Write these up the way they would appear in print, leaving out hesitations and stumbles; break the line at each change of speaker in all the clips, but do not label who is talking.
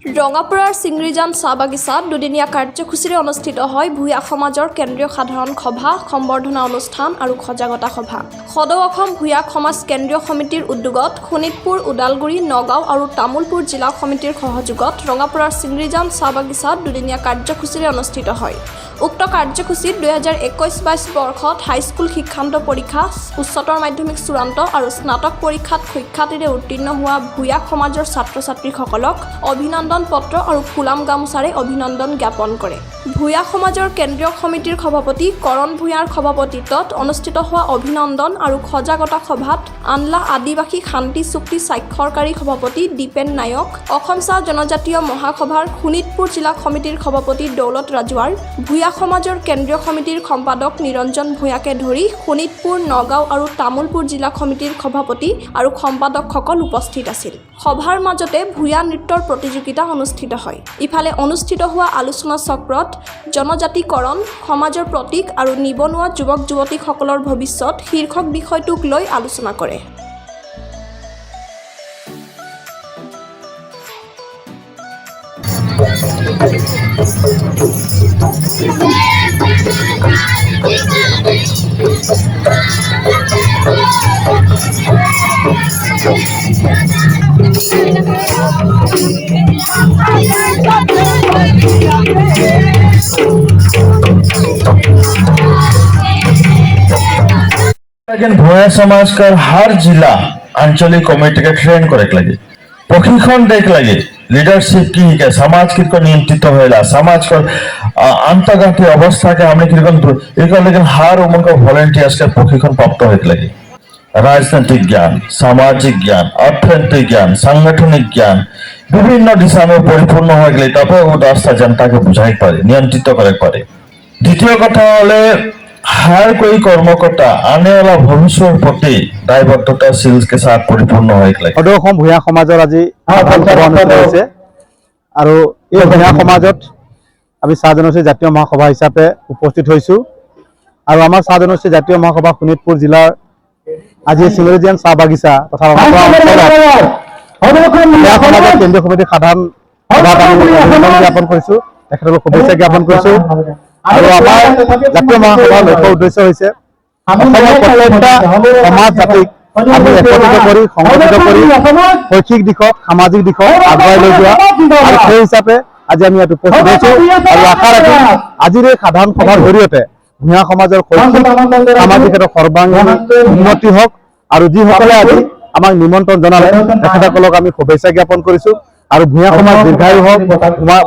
ৰঙাপুৰাৰ চিংৰিজান চাহ বাগিচাত দুদিনীয়া কাৰ্যসূচীৰে অনুষ্ঠিত হয় ভূঞা সমাজৰ কেন্দ্ৰীয় সাধাৰণ সভা, সম্বৰ্ধনা অনুষ্ঠান আৰু সজাগতা সভা। সদৌ অসম ভূঞা সমাজ কেন্দ্ৰীয় সমিতিৰ উদ্যোগত শোণিতপুৰ, ওদালগুৰি, নগাঁও আৰু তামুলপুৰ জিলা সমিতিৰ সহযোগত ৰঙাপুৰাৰ চিংৰিজান চাহ বাগিচাত দুদিনীয়া কাৰ্যসূচীৰে অনুষ্ঠিত হয়। উক্ত কাৰ্যসূচীত 2021-22 বৰ্ষত হাইস্কুল শিক্ষান্ত পৰীক্ষা, উচ্চতৰ মাধ্যমিক চূড়ান্ত আৰু স্নাতক পৰীক্ষাত সুখ্যাতিৰে উত্তীৰ্ণ হোৱা ভূঞা সমাজৰ ছাত্ৰ-ছাত্ৰীসকলক অভিনন্দন পত্ৰ আৰু ফুলাম গামোচাৰে অভিনন্দন জ্ঞাপন কৰে। ভূঞা সমাজৰ কেন্দ্ৰীয় সমিতিৰ সভাপতি কৰণ ভূঞাৰ সভাপতিত্বত অনুষ্ঠিত হোৱা অভিনন্দন আৰু সজাগতা সভাত আনলা আদিবাসী শান্তি চুক্তি স্বাক্ষৰকাৰী সভাপতি দীপেন নায়ক, অসম চাহ জনজাতীয় মহাসভাৰ শোণিতপুৰ জিলা সমিতিৰ সভাপতি দৌলত ৰাজৱাৰ, ভূঞা সমাজৰ কেন্দ্ৰীয় সমিতিৰ সম্পাদক নিৰঞ্জন ভূঞাকে ধৰি শোণিতপুৰ, নগাঁও আৰু তামুলপুৰ জিলা সমিতিৰ সভাপতি আৰু সম্পাদকসকল উপস্থিত আছিল। সভাৰ মাজতে ভূঞা নৃত্যৰ প্ৰতিযোগিতা অনুষ্ঠিত হয়। ইফালে অনুষ্ঠিত হোৱা আলোচনা চক্ৰত জনজাতিকৰণ, সমাজৰ প্ৰতীক আৰু নিবনুৱা যুৱক-যুৱতীসকলৰ ভৱিষ্যত শীৰ্ষক বিষয়টোক লৈ আলোচনা কৰে।
लेकिन भूया समाज का हर जिला आंचलिक कमेटी के ट्रेन करे लगे, प्रशिक्षण देख लगे, लीडरशिप की के समाज की नियंत्रित होएला, समाज का अंतर्गत अवस्था के हमने लेकिन हर उम्र का वॉलंटियर्स के प्रशिक्षण प्राप्त होए लगे। राजनीतिक ज्ञान, सामाजिक ज्ञान, अर्थनैतिक ज्ञान, सांगठनिक ज्ञान विभिन्न दिशा में परिपूर्ण हो गए तब वो रास्ता जनता के बुझाई पारे, नियंत्रित करे पारे। द्वितीय कथा हले हर कोई कर्मकर्ता आने वाला भविष्य प्रति दायबद्धताशील के साथ परिपूर्ण हो गए।
सदৌ অসম ভূঞা সমাজৰ আজি হৈছে আৰু এই ভূঞা সমাজত আমি চাহ জনগোষ্ঠী জাতীয় মহাসভা হিচাপে উপস্থিত হৈছো আৰু আমাৰ চাহ জনগোষ্ঠী জাতীয় মহাসভা শোণিতপুৰ জিলাৰ আজি চিংৰিজান চাহ বাগিচা তথা ভূঞা সমাজৰ কেন্দ্ৰীয় সমিতিৰ সাধাৰণ সভাত আমি অভিনন্দন জ্ঞাপন কৰিছো, তেখেতলোকক শুভেচ্ছা জ্ঞাপন কৰিছো। আৰু আমাৰ জাতীয় মহাসভাৰ লক্ষ্য উদ্দেশ্য হৈছে অসমৰ প্ৰত্যেকটা সমাজ জাতিক আমি একত্ৰিত কৰি সংগঠিত কৰি শৈক্ষিক দিশত, সামাজিক দিশত আগুৱাই লৈ যোৱা, আৰু সেই হিচাপে আজি আমি ইয়াত উপস্থিত হৈছো আৰু আশা ৰাখিম আজিৰ এই সাধাৰণ সভাৰ জৰিয়তে ভূঞা সমাজৰ শৈক্ষিক সামাজিক ক্ষেত্ৰত সৰ্বাংগীন উন্নতি হওক আৰু যিসকলে আজি আমাক নিমন্ত্ৰণ জনালে তেখেতসকলক আমি শুভেচ্ছা জ্ঞাপন কৰিছো আৰু ভূঞা সমাজ দীৰ্ঘায়ু হওক,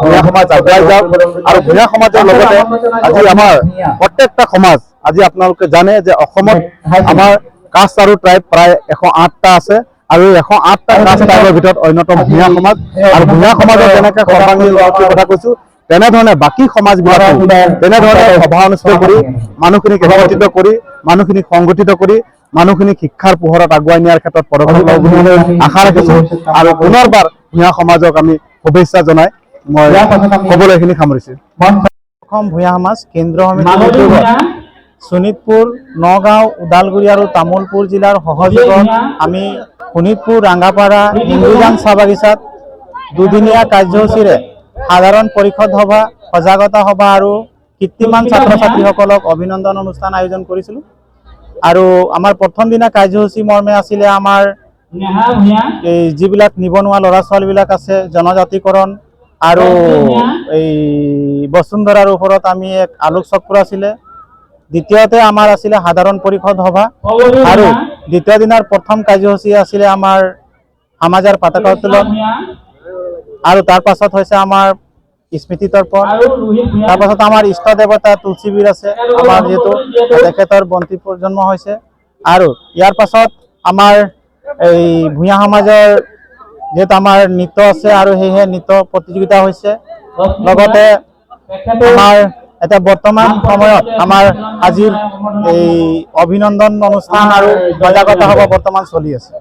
ভূঞা সমাজ আগুৱাই যাওক আৰু ভূঞা সমাজৰ লগতে আজি আমাৰ প্ৰত্যেকটা সমাজ আজি আপোনালোকে জানে যে অসমত আমাৰ কাষ্ট আৰু ট্ৰাইব প্ৰায় 108টা আছে আৰু 108টা কাষ্ট ট্ৰাইবৰ ভিতৰত অন্যতম ভূঞা সমাজ আৰু ভূঞা সমাজৰ যেনেকৈ সৰ্বাংগীন উন্নতিৰ কথা কৈছো তেনেধৰণে বাকী সমাজবিলাক তেনেধৰণে সভা অনুষ্ঠিত কৰি মানুহখিনিক একত্ৰিত কৰি মানুহখিনিক সংগঠিত কৰি মানুহখিনিক শিক্ষাৰ পোহৰত আগুৱাই নিয়াৰ ক্ষেত্ৰত পদক্ষেপ ল'ব বুলি আশা ৰাখিছো আৰু পুনৰবাৰ ভূঞা সমাজক আমি শুভেচ্ছা জনাই মই ক'বলৈ এইখিনি সামৰিছো।
অসম ভূঞা সমাজ কেন্দ্ৰীয় সমিতিৰ উদ্যোগত শোণিতপুৰ, নগাঁও, ওদালগুৰি আৰু তামুলপুৰ জিলাৰ সহযোগত আমি শোণিতপুৰ, ৰাঙাপাৰা, চিংৰিজান চাহ বাগিচাত দুদিনীয়া কাৰ্যসূচীৰে সাধাৰণ পৰিষদ সভা, সজাগতা সভা আৰু কীৰ্তিমান ছাত্ৰ-ছাত্ৰীসকলক অভিনন্দন অনুষ্ঠান আয়োজন কৰিছিলোঁ। আৰু আমাৰ প্ৰথম দিনা কাৰ্যসূচী মৰ্মে আছিলে আমাৰ এই যিবিলাক নিবনুৱা ল'ৰা ছোৱালীবিলাক আছে, জনজাতিকৰণ আৰু এই বসুন্ধৰাৰ ওপৰত আমি এক আলোকচক্ৰ আছিলে। দ্বিতীয়তে আমাৰ আছিলে সাধাৰণ পৰিষদ সভা আৰু দ্বিতীয় দিনাৰ প্ৰথম কাৰ্যসূচী আছিলে আমাৰ সমাজৰ পতাকা উত্তোলন আৰু তাৰ পাছত হৈছে আমাৰ স্মৃতি তৰ্পণ, তাৰ পাছত আমাৰ ইষ্ট দেৱতা তুলসীবীৰ আছে আমাৰ যিহেতু তেখেতৰ বন্তি প্ৰজন্ম হৈছে আৰু ইয়াৰ পাছত আমাৰ এই ভূঞা সমাজৰ যিহেতু আমাৰ নৃত্য আছে আৰু সেয়েহে নৃত্য প্ৰতিযোগিতা হৈছে। লগতে আমাৰ এতিয়া বৰ্তমান সময়ত আমাৰ আজিৰ এই অভিনন্দন অনুষ্ঠান আৰু সজাগতা সভা বৰ্তমান চলি আছে।